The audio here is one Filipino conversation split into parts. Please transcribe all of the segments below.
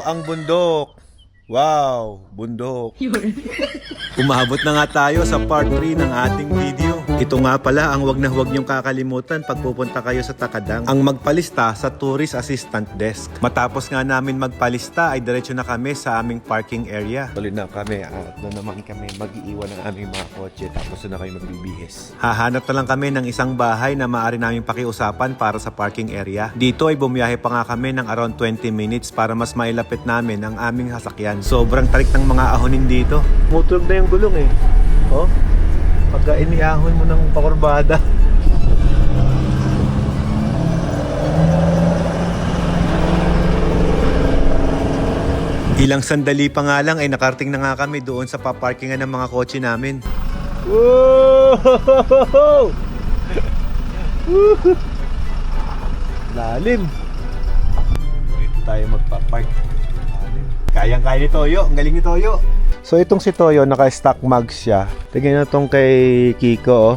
Ang bundok. Wow, bundok. Umabot na nga tayo sa part 3 ng ating video. Ito nga pala ang wag na huwag niyong kakalimutan pag pupunta kayo sa Takadang, ang magpalista sa Tourist Assistant Desk. Matapos nga namin magpalista ay diretso na kami sa aming parking area. Tuloy na kami at doon naman kami mag-iiwan ng aming mga kotse tapos doon na kayo magbibihis. Hahanap na lang kami ng isang bahay na maaari namin pakiusapan para sa parking area. Dito ay bumiyahe pa nga kami ng around 20 minutes para mas mailapit namin ang aming sasakyan. Sobrang tarik ng mga ahonin dito. Mutulog na yung gulong eh. Oh, pagka iniahon mo ng pakurbada. Ilang sandali pa nga lang ay nakarating na nga kami doon sa paparkingan ng mga kotse namin. Whoa! Lalim. Dito tayo magpapark. Kayang-kaya ni Toyo. Ang galing ni Toyo. So itong si Toyo, naka-stock mags siya. Tingnan na itong kay Kiko. Oh.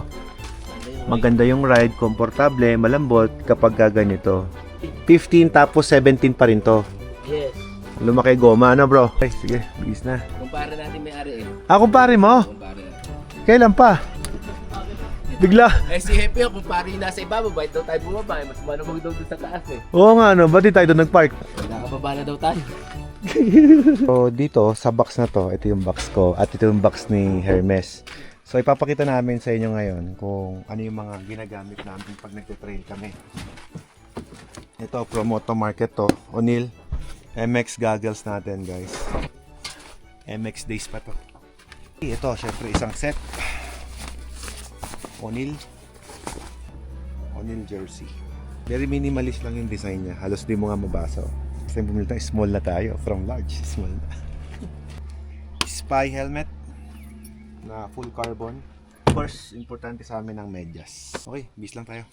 Maganda yung ride, komportable, malambot kapag gaganito. 15 tapos 17 pa rin to. Yes. Lumaki goma, ano bro? Okay, sige, bigis na. Kumpare natin may-ari eh. Ah, kumpare mo? Kumpare natin. Kailan pa? Bigla. Eh si Happy yung kumpare yung nasa ibaba, bakit daw tayo bumaba eh? Mas malamang daw doon sa taas eh. Oo nga, no? Ba't di tayo doon nag-park? Nakababa na daw tayo. So dito sa box na to, ito yung box ko at ito yung box ni Hermes. So ipapakita namin sa inyo ngayon kung ano yung mga ginagamit namin pag nagte-trail kami. Ito from Auto Market to, O'Neill MX goggles natin guys. MX days pa to. Ito syempre isang set. O'Neill jersey. Very minimalist lang yung design niya. Halos di mo nga mabasa. Kasi bumili tayo, small na tayo. From large, small na. Spy helmet na full carbon. Of course, importante sa amin ang medyas. Okay, bis lang tayo.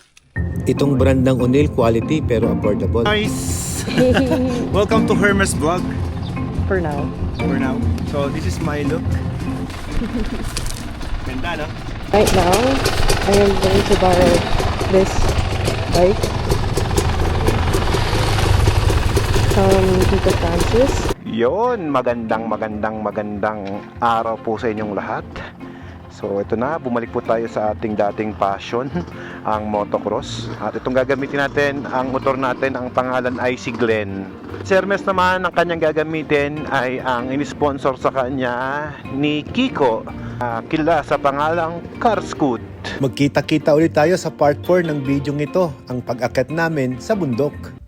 Itong brand ng O'Neill, quality pero affordable. Nice! Welcome to Hermes Vlog. For now. For now. So, this is my look. Ganda, no? Right now, I am going to borrow this bike from Tito Francis. Yon, magandang araw po sa inyong lahat. So ito na, bumalik po tayo sa ating dating passion, ang motocross. At itong gagamitin natin, ang motor natin, ang pangalan ay si Glenn. Si Hermes naman, ang kanyang gagamitin ay ang inisponsor sa kanya ni Kiko, kilala sa pangalang Car Scoot. Magkita-kita ulit tayo sa part 4 ng video ito, ang pag-akyat namin sa bundok.